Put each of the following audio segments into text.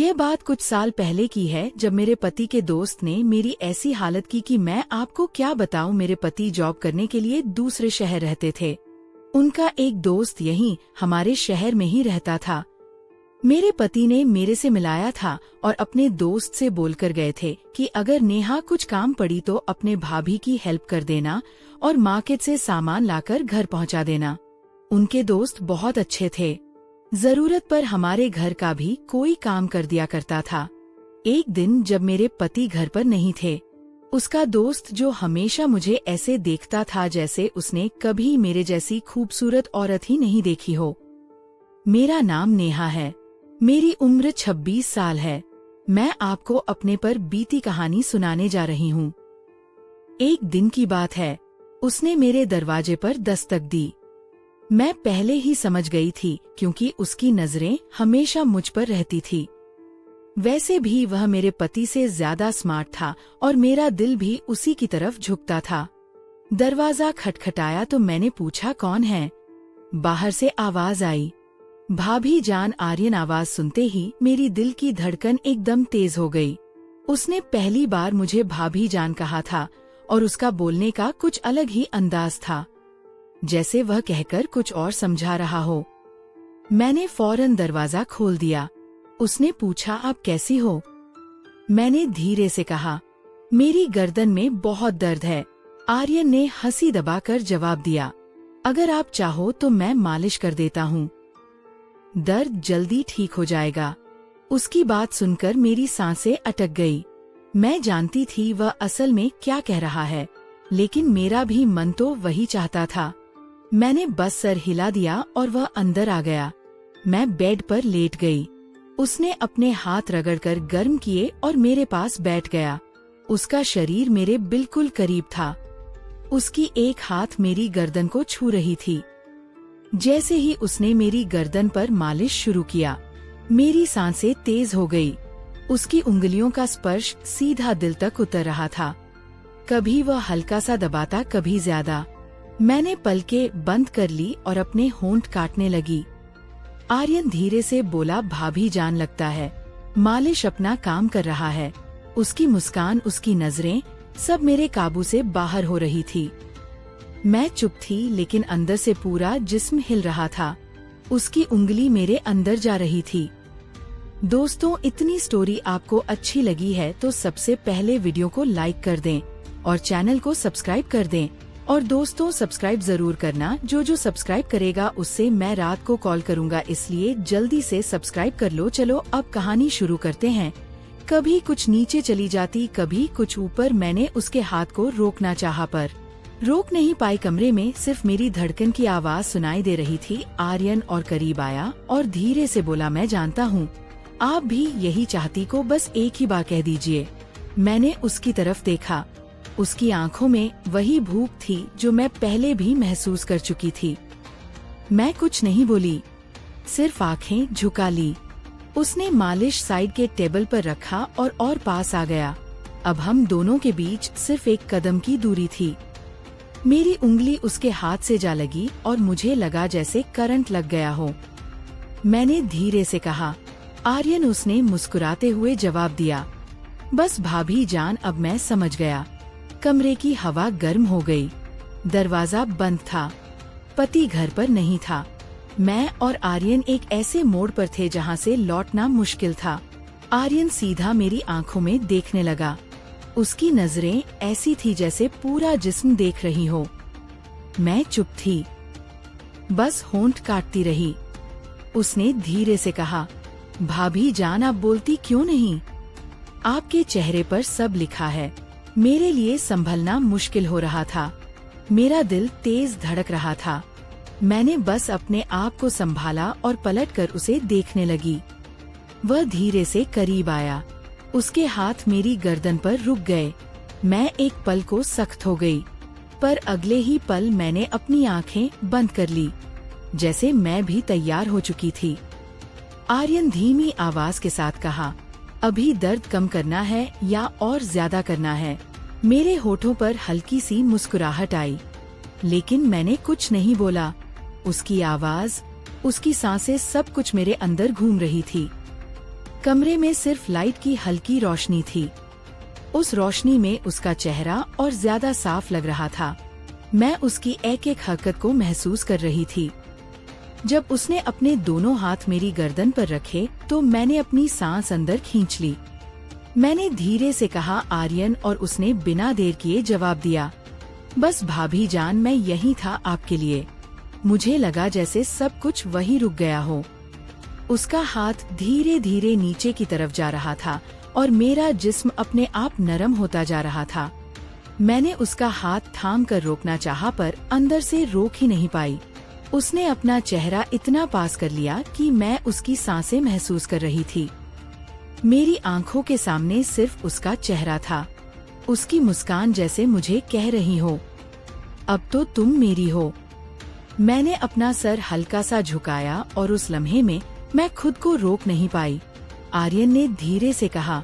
ये बात कुछ साल पहले की है, जब मेरे पति के दोस्त ने मेरी ऐसी हालत की कि मैं आपको क्या बताऊं। मेरे पति जॉब करने के लिए दूसरे शहर रहते थे। उनका एक दोस्त यहीं हमारे शहर में ही रहता था। मेरे पति ने मेरे से मिलाया था और अपने दोस्त से बोलकर गए थे कि अगर नेहा कुछ काम पड़ी तो अपने भाभी की हेल्प कर देना और मार्केट से सामान लाकर घर पहुंचा देना। उनके दोस्त बहुत अच्छे थे, जरूरत पर हमारे घर का भी कोई काम कर दिया करता था। एक दिन जब मेरे पति घर पर नहीं थे, उसका दोस्त, जो हमेशा मुझे ऐसे देखता था जैसे उसने कभी मेरे जैसी खूबसूरत औरत ही नहीं देखी हो। मेरा नाम नेहा है, मेरी उम्र 26 साल है। मैं आपको अपने पर बीती कहानी सुनाने जा रही हूँ। एक दिन की बात है, उसने मेरे दरवाजे पर दस्तक दी। मैं पहले ही समझ गई थी क्योंकि उसकी नजरें हमेशा मुझ पर रहती थी। वैसे भी वह मेरे पति से ज्यादा स्मार्ट था और मेरा दिल भी उसी की तरफ झुकता था। दरवाजा खटखटाया तो मैंने पूछा, कौन है? बाहर से आवाज आई, भाभी जान। आर्यन आवाज सुनते ही मेरी दिल की धड़कन एकदम तेज हो गई। उसने पहली बार मुझे भाभी जान कहा था और उसका बोलने का कुछ अलग ही अंदाज था, जैसे वह कहकर कुछ और समझा रहा हो। मैंने फौरन दरवाजा खोल दिया। उसने पूछा, आप कैसी हो? मैंने धीरे से कहा, मेरी गर्दन में बहुत दर्द है। आर्यन ने हंसी दबाकर जवाब दिया, अगर आप चाहो तो मैं मालिश कर देता हूँ, दर्द जल्दी ठीक हो जाएगा। उसकी बात सुनकर मेरी सांसें अटक गई। मैं जानती थी वह असल में क्या कह रहा है, लेकिन मेरा भी मन तो वही चाहता था। मैंने बस सर हिला दिया और वह अंदर आ गया। मैं बेड पर लेट गई। उसने अपने हाथ रगड़कर गर्म किए और मेरे पास बैठ गया। उसका शरीर मेरे बिल्कुल करीब था। उसकी एक हाथ मेरी गर्दन को छू रही थी। जैसे ही उसने मेरी गर्दन पर मालिश शुरू किया, मेरी सांसें तेज हो गई। उसकी उंगलियों का स्पर्श सीधा दिल तक उतर रहा था। कभी वह हल्का सा दबाता, कभी ज्यादा। मैंने पलकें बंद कर ली और अपने होंठ काटने लगी। आर्यन धीरे से बोला, भाभी जान, लगता है मालिश अपना काम कर रहा है। उसकी मुस्कान, उसकी नजरें, सब मेरे काबू से बाहर हो रही थी। मैं चुप थी, लेकिन अंदर से पूरा जिस्म हिल रहा था। उसकी उंगली मेरे अंदर जा रही थी। दोस्तों, इतनी स्टोरी आपको अच्छी लगी है तो सबसे पहले वीडियो को लाइक कर दें और चैनल को सब्सक्राइब कर दें। और दोस्तों, सब्सक्राइब जरूर करना। जो सब्सक्राइब करेगा उससे मैं रात को कॉल करूंगा, इसलिए जल्दी से सब्सक्राइब कर लो। चलो अब कहानी शुरू करते हैं। कभी कुछ नीचे चली जाती, कभी कुछ ऊपर। मैंने उसके हाथ को रोकना चाहा पर रोक नहीं पाई। कमरे में सिर्फ मेरी धड़कन की आवाज सुनाई दे रही थी। आर्यन और करीब आया और धीरे से बोला, मैं जानता हूँ आप भी यही चाहती को, बस एक ही बार कह दीजिए। मैंने उसकी तरफ देखा। उसकी आंखों में वही भूख थी जो मैं पहले भी महसूस कर चुकी थी। मैं कुछ नहीं बोली, सिर्फ आंखें झुका ली। उसने मालिश साइड के टेबल पर रखा और पास आ गया। अब हम दोनों के बीच सिर्फ एक कदम की दूरी थी। मेरी उंगली उसके हाथ से जा लगी और मुझे लगा जैसे करंट लग गया हो। मैंने धीरे से कहा, आर्यन। उसने मुस्कुराते हुए जवाब दिया, बस भाभी जान, अब मैं समझ गया। कमरे की हवा गर्म हो गई। दरवाजा बंद था। पति घर पर नहीं था। मैं और आर्यन एक ऐसे मोड़ पर थे जहां से लौटना मुश्किल था। आर्यन सीधा मेरी आंखों में देखने लगा। उसकी नजरें ऐसी थी जैसे पूरा जिस्म देख रही हो। मैं चुप थी, बस होंठ काटती रही। उसने धीरे से कहा, भाभी जान, आप बोलती क्यों नहीं? आपके चेहरे पर सब लिखा है। मेरे लिए संभलना मुश्किल हो रहा था। मेरा दिल तेज धड़क रहा था। मैंने बस अपने आप को संभाला और पलटकर उसे देखने लगी। वह धीरे से करीब आया। उसके हाथ मेरी गर्दन पर रुक गए। मैं एक पल को सख्त हो गई, पर अगले ही पल मैंने अपनी आंखें बंद कर ली, जैसे मैं भी तैयार हो चुकी थी। आर्यन धीमी आवाज के साथ कहा, अभी दर्द कम करना है या और ज्यादा करना है? मेरे होठों पर हल्की सी मुस्कुराहट आई, लेकिन मैंने कुछ नहीं बोला। उसकी आवाज, उसकी सांसें, सब कुछ मेरे अंदर घूम रही थी। कमरे में सिर्फ लाइट की हल्की रोशनी थी। उस रोशनी में उसका चेहरा और ज्यादा साफ लग रहा था। मैं उसकी एक एक हरकत को महसूस कर रही थी। जब उसने अपने दोनों हाथ मेरी गर्दन पर रखे तो मैंने अपनी सांस अंदर खींच ली। मैंने धीरे से कहा आर्यन, और उसने बिना देर किए जवाब दिया, बस भाभी जान, मैं यही था आपके लिए। मुझे लगा जैसे सब कुछ वही रुक गया हो। उसका हाथ धीरे धीरे नीचे की तरफ जा रहा था और मेरा जिस्म अपने आप नरम होता जा रहा था। मैंने उसका हाथ थाम कर रोकना चाहा पर अंदर से रोक ही नहीं पाई। उसने अपना चेहरा इतना पास कर लिया कि मैं उसकी सांसें महसूस कर रही थी। मेरी आंखों के सामने सिर्फ उसका चेहरा था। उसकी मुस्कान जैसे मुझे कह रही हो, अब तो तुम मेरी हो। मैंने अपना सर हल्का सा झुकाया और उस लम्हे में मैं खुद को रोक नहीं पाई। आर्यन ने धीरे से कहा,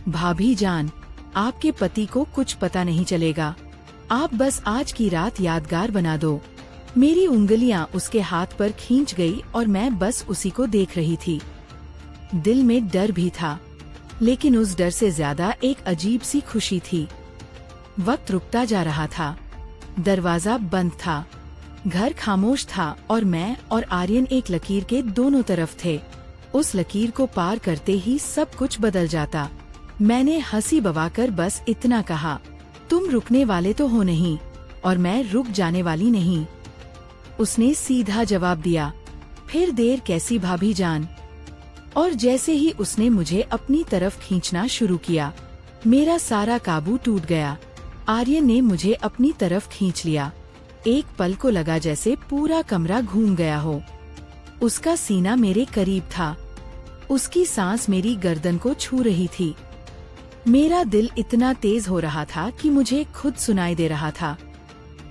भाभी जान, आपके पति को कुछ पता नहीं चलेगा। आप बस आज की रात यादगार बना दो। मेरी उंगलियां उसके हाथ पर खींच गई और मैं बस उसी को देख रही थी। दिल में डर भी था, लेकिन उस डर से ज्यादा एक अजीब सी खुशी थी। वक्त रुकता जा रहा था। दरवाजा बंद था, घर खामोश था और मैं और आर्यन एक लकीर के दोनों तरफ थे। उस लकीर को पार करते ही सब कुछ बदल जाता। मैंने हंसी बवाकर बस इतना कहा, तुम रुकने वाले तो हो नहीं, और मैं रुक जाने वाली नहीं। उसने सीधा जवाब दिया, फिर देर कैसी भाभी जान। और जैसे ही उसने मुझे अपनी तरफ खींचना शुरू किया, मेरा सारा काबू टूट गया। आर्यन ने मुझे अपनी तरफ खींच लिया। एक पल को लगा जैसे पूरा कमरा घूम गया हो। उसका सीना मेरे करीब था। उसकी सांस मेरी गर्दन को छू रही थी। मेरा दिल इतना तेज हो रहा था कि मुझे खुद सुनाई दे रहा था।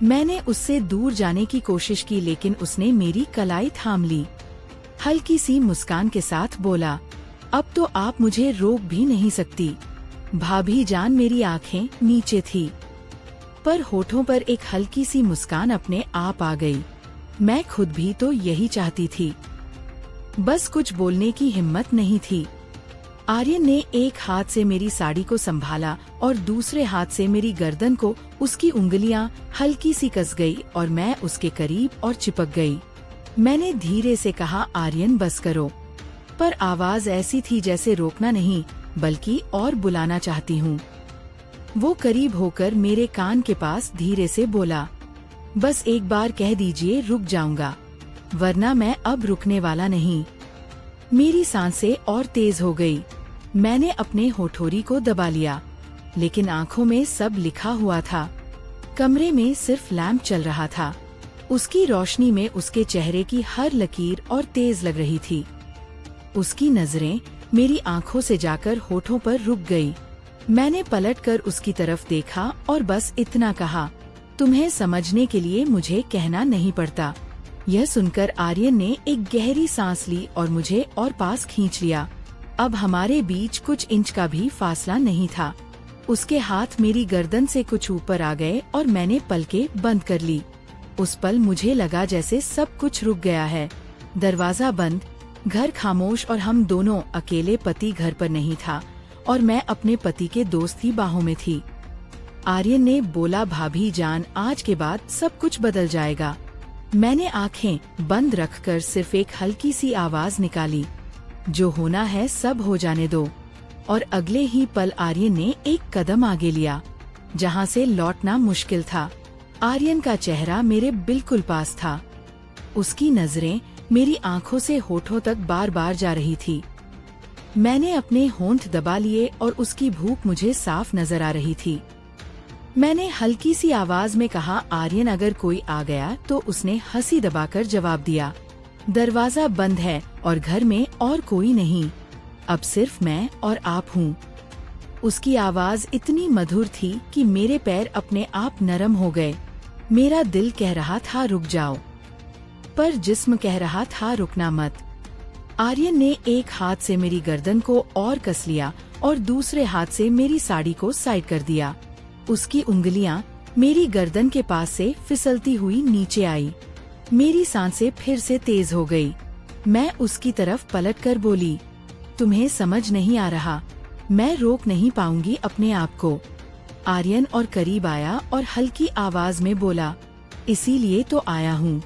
मैंने उससे दूर जाने की कोशिश की, लेकिन उसने मेरी कलाई थाम ली। हल्की सी मुस्कान के साथ बोला, अब तो आप मुझे रोक भी नहीं सकती। भाभी जान, मेरी आंखें नीचे थी, पर होठों पर एक हल्की सी मुस्कान अपने आप आ गई। मैं खुद भी तो यही चाहती थी, बस कुछ बोलने की हिम्मत नहीं थी। आर्यन ने एक हाथ से मेरी साड़ी को संभाला और दूसरे हाथ से मेरी गर्दन को उसकी उंगलियां हल्की सी कस गई और मैं उसके करीब और चिपक गई। मैंने धीरे से कहा, आर्यन बस करो, पर आवाज ऐसी थी जैसे रोकना नहीं बल्कि और बुलाना चाहती हूँ। वो करीब होकर मेरे कान के पास धीरे से बोला, बस एक बार कह दीजिए रुक जाऊंगा, वरना मैं अब रुकने वाला नहीं। मेरी सांसें और तेज हो गई। मैंने अपने होठोरी को दबा लिया, लेकिन आंखों में सब लिखा हुआ था। कमरे में सिर्फ लैंप चल रहा था। उसकी रोशनी में उसके चेहरे की हर लकीर और तेज लग रही थी। उसकी नजरें मेरी आंखों से जाकर होठों पर रुक गई। मैंने पलटकर उसकी तरफ देखा और बस इतना कहा, तुम्हें समझने के लिए मुझे कहना नहीं पड़ता। यह सुनकर आर्यन ने एक गहरी सांस ली और मुझे और पास खींच लिया। अब हमारे बीच कुछ इंच का भी फासला नहीं था। उसके हाथ मेरी गर्दन से कुछ ऊपर आ गए और मैंने पलकें बंद कर ली। उस पल मुझे लगा जैसे सब कुछ रुक गया है। दरवाजा बंद, घर खामोश और हम दोनों अकेले। पति घर पर नहीं था और मैं अपने पति के दोस्त की बाहों में थी। आर्यन ने बोला, भाभी जान, आज के बाद सब कुछ बदल जाएगा। मैंने आंखें बंद रखकर सिर्फ एक हल्की सी आवाज निकाली, जो होना है सब हो जाने दो। और अगले ही पल आर्यन ने एक कदम आगे लिया, जहां से लौटना मुश्किल था। आर्यन का चेहरा मेरे बिल्कुल पास था। उसकी नजरें मेरी आंखों से होठों तक बार बार जा रही थी। मैंने अपने होंठ दबा लिए और उसकी भूख मुझे साफ नजर आ रही थी। मैंने हल्की सी आवाज में कहा, आर्यन, अगर कोई आ गया तो। उसने हंसी दबाकर जवाब दिया, दरवाजा बंद है और घर में और कोई नहीं, अब सिर्फ मैं और आप हूँ। उसकी आवाज इतनी मधुर थी कि मेरे पैर अपने आप नरम हो गए। मेरा दिल कह रहा था रुक जाओ, पर जिस्म कह रहा था रुकना मत। आर्यन ने एक हाथ से मेरी गर्दन को और कस लिया और दूसरे हाथ से मेरी साड़ी को साइड कर दिया। उसकी उंगलियां मेरी गर्दन के पास से फिसलती हुई नीचे आई। मेरी सांसें फिर से तेज हो गई। मैं उसकी तरफ पलटकर बोली, तुम्हें समझ नहीं आ रहा, मैं रोक नहीं पाऊंगी अपने आप को। आर्यन और करीब आया और हल्की आवाज में बोला, इसीलिए तो आया हूँ,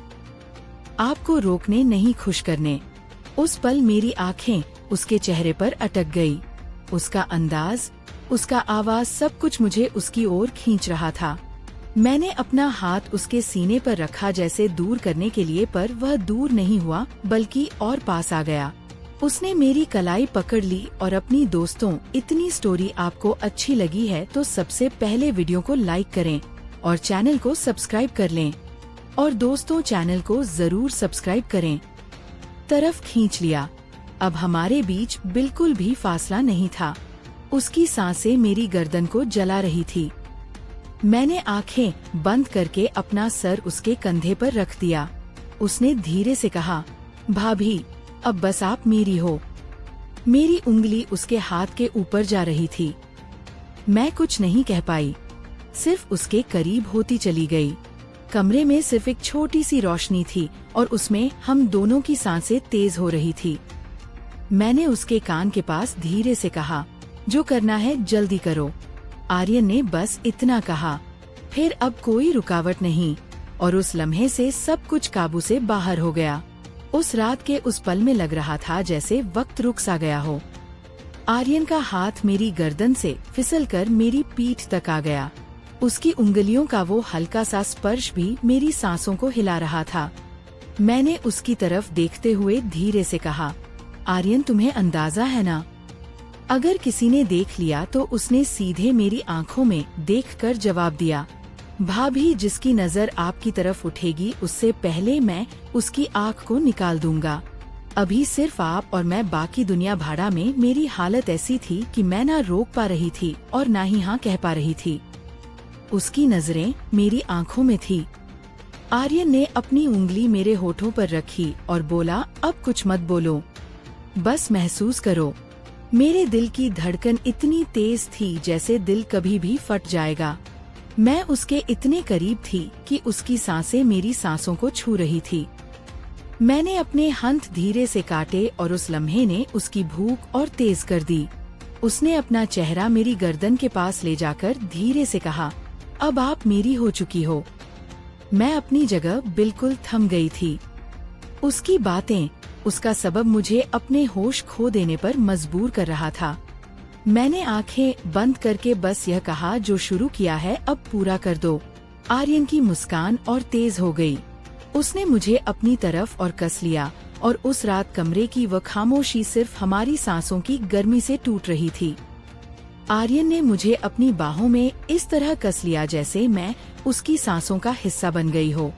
आपको रोकने नहीं खुश करने। उस पल मेरी आंखें उसके चेहरे पर अटक गई। उसका अंदाज, उसका आवाज, सब कुछ मुझे उसकी ओर खींच रहा था। मैंने अपना हाथ उसके सीने पर रखा जैसे दूर करने के लिए, पर वह दूर नहीं हुआ बल्कि और पास आ गया। उसने मेरी कलाई पकड़ ली और अपनी दोस्तों, इतनी स्टोरी आपको अच्छी लगी है तो सबसे पहले वीडियो को लाइक करें और चैनल को सब्सक्राइब कर लें। और दोस्तों, चैनल को जरूर सब्सक्राइब करें। तरफ खींच लिया। अब हमारे बीच बिल्कुल भी फासला नहीं था। उसकी सांसें मेरी गर्दन को जला रही थी। मैंने आंखें बंद करके अपना सर उसके कंधे पर रख दिया। उसने धीरे से कहा, भाभी, अब बस आप मेरी हो। मेरी उंगली उसके हाथ के ऊपर जा रही थी। मैं कुछ नहीं कह पाई, सिर्फ उसके करीब होती चली गई। कमरे में सिर्फ एक छोटी सी रोशनी थी और उसमें हम दोनों की सांसें तेज हो रही थी। मैंने उसके कान के पास धीरे से कहा, जो करना है जल्दी करो। आर्यन ने बस इतना कहा। फिर अब कोई रुकावट नहीं और उस लम्हे से सब कुछ काबू से बाहर हो गया। उस रात के उस पल में लग रहा था जैसे वक्त रुक सा गया हो। आर्यन का हाथ मेरी गर्दन से फिसलकर मेरी पीठ तक आ गया। उसकी उंगलियों का वो हल्का सा स्पर्श भी मेरी सांसों को हिला रहा था। मैंने उसकी तरफ देखते हुए धीरे से कहा, आर्यन, तुम्हें अंदाजा है ना? अगर किसी ने देख लिया तो उसने सीधे मेरी आंखों में देखकर जवाब दिया, भाभी, जिसकी नजर आपकी तरफ उठेगी उससे पहले मैं उसकी आंख को निकाल दूंगा। अभी सिर्फ आप और मैं, बाकी दुनिया भाड़ा में। मेरी हालत ऐसी थी कि मैं ना रोक पा रही थी और ना ही हाँ कह पा रही थी। उसकी नजरें मेरी आंखों में थी। आर्यन ने अपनी उंगली मेरे होठों पर रखी और बोला, अब कुछ मत बोलो, बस महसूस करो। मेरे दिल की धड़कन इतनी तेज थी जैसे दिल कभी भी फट जाएगा। मैं उसके इतने करीब थी कि उसकी सांसें मेरी सांसों को छू रही थी। मैंने अपने हाथ धीरे से काटे और उस लम्हे ने उसकी भूख और तेज कर दी। उसने अपना चेहरा मेरी गर्दन के पास ले जाकर धीरे से कहा, अब आप मेरी हो चुकी हो। मैं अपनी जगह बिल्कुल थम गई थी। उसकी बातें, उसका सबब मुझे अपने होश खो देने पर मजबूर कर रहा था। मैंने आंखें बंद करके बस यह कहा, जो शुरू किया है अब पूरा कर दो। आर्यन की मुस्कान और तेज हो गई। उसने मुझे अपनी तरफ और कस लिया और उस रात कमरे की वह खामोशी सिर्फ हमारी सांसों की गर्मी से टूट रही थी। आर्यन ने मुझे अपनी बाहों में इस तरह कस लिया जैसे मैं उसकी सांसों का हिस्सा बन गई हो।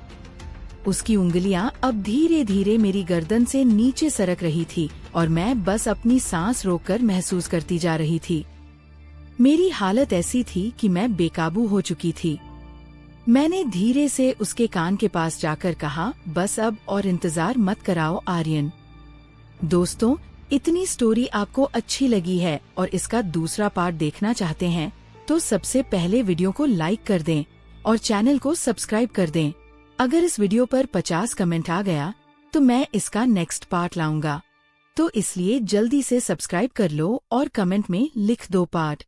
उसकी उंगलियां अब धीरे धीरे मेरी गर्दन से नीचे सरक रही थी और मैं बस अपनी सांस रोककर महसूस करती जा रही थी। मेरी हालत ऐसी थी कि मैं बेकाबू हो चुकी थी। मैंने धीरे से उसके कान के पास जाकर कहा, बस अब और इंतजार मत कराओ आर्यन। दोस्तों, इतनी स्टोरी आपको अच्छी लगी है और इसका दूसरा पार्ट देखना चाहते हैं तो सबसे पहले वीडियो को लाइक कर दें और चैनल को सब्सक्राइब कर दें। अगर इस वीडियो पर 50 कमेंट आ गया तो मैं इसका नेक्स्ट पार्ट लाऊंगा, तो इसलिए जल्दी से सब्सक्राइब कर लो और कमेंट में लिख दो पार्ट।